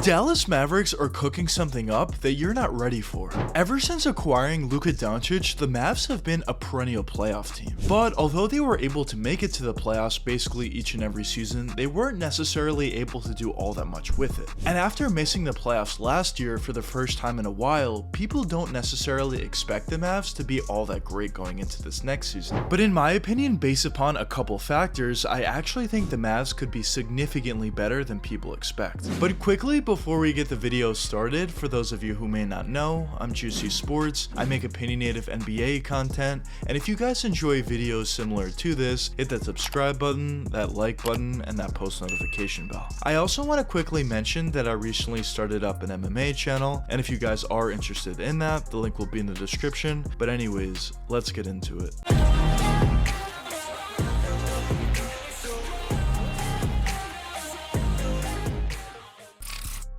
Dallas Mavericks are cooking something up that you're not ready for. Ever since acquiring Luka Doncic, the Mavs have been a perennial playoff team. But although they were able to make it to the playoffs basically each and every season, they weren't necessarily able to do all that much with it. And after missing the playoffs last year for the first time in a while, people don't necessarily expect the Mavs to be all that great going into this next season. But in my opinion, based upon a couple factors, I actually think the Mavs could be significantly better than people expect. But quickly, before we get the video started, for those of you who may not know, I'm Juicy Sports. I make opinionated NBA content, and if you guys enjoy videos similar to this, hit that subscribe button, that like button, and that post notification bell. I also want to quickly mention that I recently started up an MMA channel, and if you guys are interested in that, the link will be in the description. But anyways, let's get into it.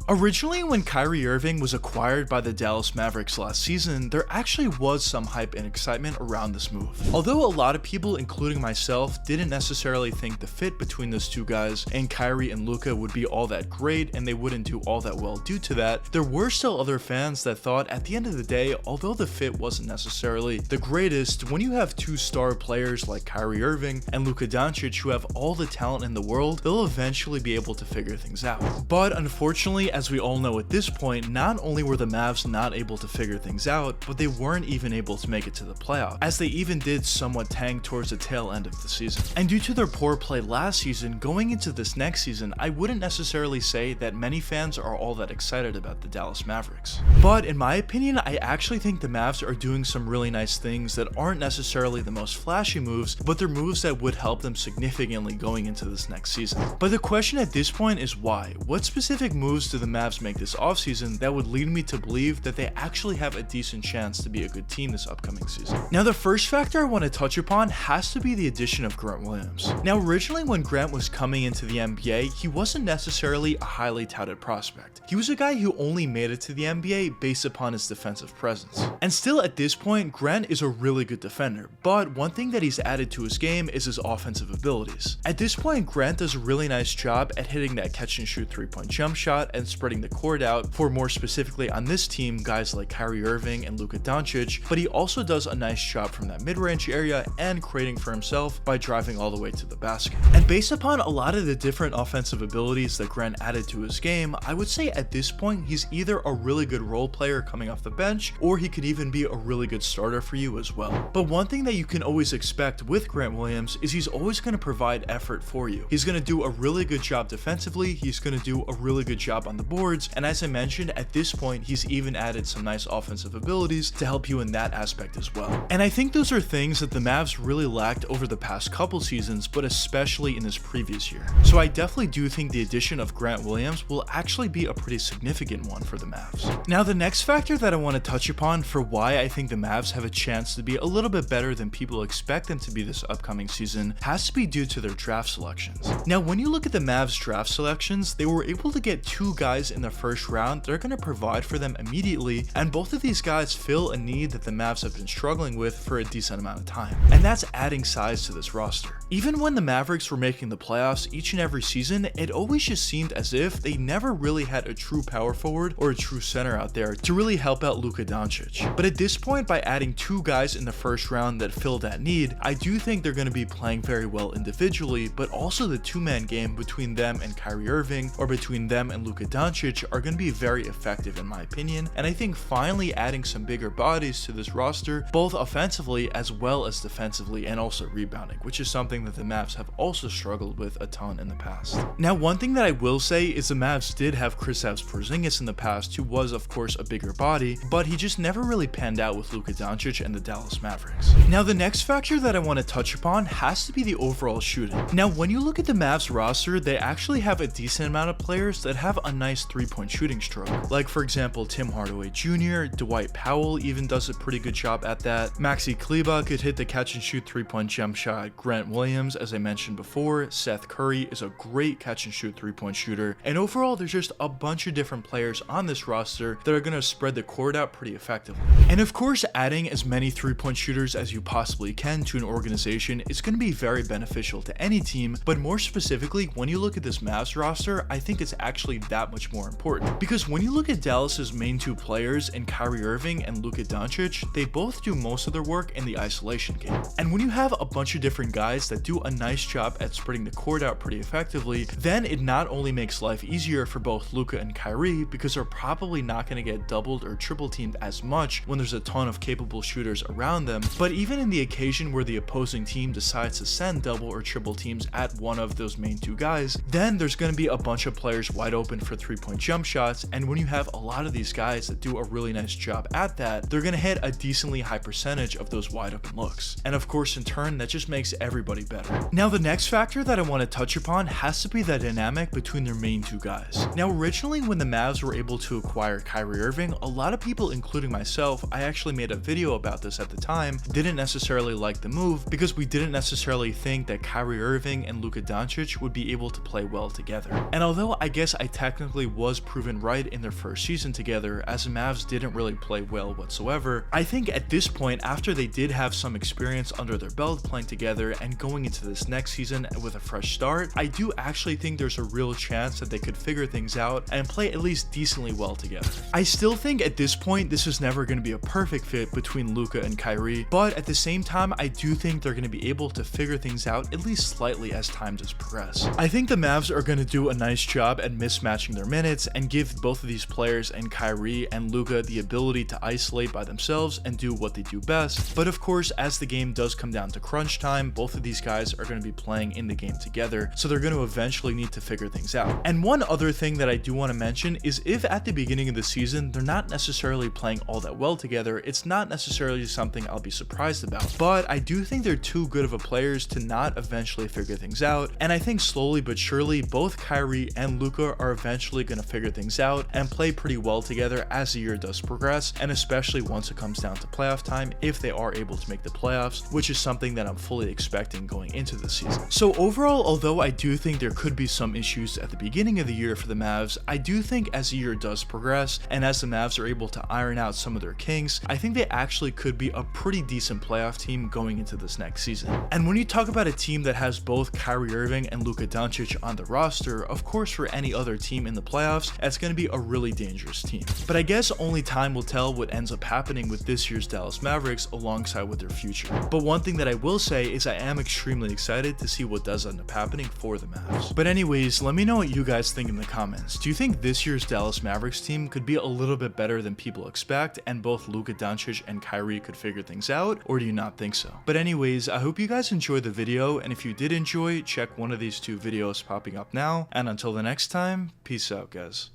Originally, when Kyrie Irving was acquired by the Dallas Mavericks last season, there actually was some hype and excitement around this move. Although a lot of people, including myself, didn't necessarily think the fit between those two guys and Kyrie and Luka would be all that great and they wouldn't do all that well due to that, there were still other fans that thought at the end of the day, although the fit wasn't necessarily the greatest, when you have two star players like Kyrie Irving and Luka Doncic who have all the talent in the world, they'll eventually be able to figure things out. But unfortunately, as we all know at this point, not only were the Mavs not able to figure things out, but they weren't even able to make it to the playoffs, as they even did somewhat tank towards the tail end of the season. And due to their poor play last season, going into this next season, I wouldn't necessarily say that many fans are all that excited about the Dallas Mavericks. But in my opinion, I actually think the Mavs are doing some really nice things that aren't necessarily the most flashy moves, but they're moves that would help them significantly going into this next season. But the question at this point is why? What specific moves do the Mavs make this offseason that would lead me to believe that they actually have a decent chance to be a good team this upcoming season? Now, the first factor I want to touch upon has to be the addition of Grant Williams. Now, originally when Grant was coming into the NBA, he wasn't necessarily a highly touted prospect. He was a guy who only made it to the NBA based upon his defensive presence. And still at this point, Grant is a really good defender, but one thing that he's added to his game is his offensive abilities. At this point, Grant does a really nice job at hitting that catch and shoot 3-point jump shot and spreading the court out for, more specifically on this team, guys like Kyrie Irving and Luka Doncic, but he also does a nice job from that mid-range area and creating for himself by driving all the way to the basket. And based upon a lot of the different offensive abilities that Grant added to his game, I would say at this point he's either a really good role player coming off the bench, or he could even be a really good starter for you as well. But one thing that you can always expect with Grant Williams is he's always going to provide effort for you. He's going to do a really good job defensively, he's going to do a really good job on the boards, and as I mentioned, at this point, he's even added some nice offensive abilities to help you in that aspect as well. And I think those are things that the Mavs really lacked over the past couple seasons, but especially in this previous year. So I definitely do think the addition of Grant Williams will actually be a pretty significant one for the Mavs. Now, the next factor that I want to touch upon for why I think the Mavs have a chance to be a little bit better than people expect them to be this upcoming season has to be due to their draft selections. Now, when you look at the Mavs draft selections, they were able to get two guys in the first round they're going to provide for them immediately, and both of these guys fill a need that the Mavs have been struggling with for a decent amount of time, and that's adding size to this roster. Even when the Mavericks were making the playoffs each and every season, it always just seemed as if they never really had a true power forward or a true center out there to really help out Luka Doncic. But at this point, by adding two guys in the first round that fill that need, I do think they're going to be playing very well individually, but also the two-man game between them and Kyrie Irving or between them and Luka Doncic are going to be very effective in my opinion, and I think finally adding some bigger bodies to this roster, both offensively as well as defensively and also rebounding, which is something that the Mavs have also struggled with a ton in the past. Now, one thing that I will say is the Mavs did have Kristaps Porzingis in the past, who was of course a bigger body, but he just never really panned out with Luka Doncic and the Dallas Mavericks. Now, the next factor that I want to touch upon has to be the overall shooting. Now, when you look at the Mavs roster, they actually have a decent amount of players that have a nice 3-point shooting stroke. Like for example, Tim Hardaway Jr., Dwight Powell even does a pretty good job at that. Maxi Kleber could hit the catch and shoot 3-point jump shot. Grant Williams Williams, as I mentioned before. Seth Curry is a great catch and shoot 3-point shooter, and overall there's just a bunch of different players on this roster that are going to spread the court out pretty effectively. And of course, adding as many 3-point shooters as you possibly can to an organization is going to be very beneficial to any team, but more specifically, when you look at this Mavs roster, I think it's actually that much more important. Because when you look at Dallas's main two players in Kyrie Irving and Luka Doncic, they both do most of their work in the isolation game. And when you have a bunch of different guys that do a nice job at spreading the court out pretty effectively, then it not only makes life easier for both Luka and Kyrie, because they're probably not going to get doubled or triple teamed as much when there's a ton of capable shooters around them, but even in the occasion where the opposing team decides to send double or triple teams at one of those main two guys, then there's going to be a bunch of players wide open for 3-point jump shots, and when you have a lot of these guys that do a really nice job at that, they're going to hit a decently high percentage of those wide open looks. And of course, in turn, that just makes everybody better. Now, the next factor that I want to touch upon has to be the dynamic between their main two guys. Now, originally when the Mavs were able to acquire Kyrie Irving, a lot of people, including myself, I actually made a video about this at the time, didn't necessarily like the move because we didn't necessarily think that Kyrie Irving and Luka Doncic would be able to play well together. And although I guess I technically was proven right in their first season together, as the Mavs didn't really play well whatsoever, I think at this point, after they did have some experience under their belt playing together and going into this next season with a fresh start, I do actually think there's a real chance that they could figure things out and play at least decently well together. I still think at this point this is never going to be a perfect fit between Luka and Kyrie, but at the same time I do think they're going to be able to figure things out at least slightly as time does progress. I think the Mavs are going to do a nice job at mismatching their minutes and give both of these players and Kyrie and Luka the ability to isolate by themselves and do what they do best, but of course as the game does come down to crunch time, both of these guys are going to be playing in the game together, so they're going to eventually need to figure things out. And one other thing that I do want to mention is if at the beginning of the season they're not necessarily playing all that well together, it's not necessarily something I'll be surprised about, but I do think they're too good of a players to not eventually figure things out, and I think slowly but surely both Kyrie and Luka are eventually going to figure things out and play pretty well together as the year does progress, and especially once it comes down to playoff time, if they are able to make the playoffs, which is something that I'm fully expecting going into the season. So overall, although I do think there could be some issues at the beginning of the year for the Mavs, I do think as the year does progress and as the Mavs are able to iron out some of their kinks, I think they actually could be a pretty decent playoff team going into this next season. And when you talk about a team that has both Kyrie Irving and Luka Doncic on the roster, of course for any other team in the playoffs, it's going to be a really dangerous team. But I guess only time will tell what ends up happening with this year's Dallas Mavericks alongside with their future. But one thing that I will say is I am extremely excited to see what does end up happening for the Mavs. But anyways, let me know what you guys think in the comments. Do you think this year's Dallas Mavericks team could be a little bit better than people expect and both Luka Doncic and Kyrie could figure things out, or do you not think so? But anyways, I hope you guys enjoyed the video, and if you did enjoy, check one of these two videos popping up now, and until the next time, peace out guys.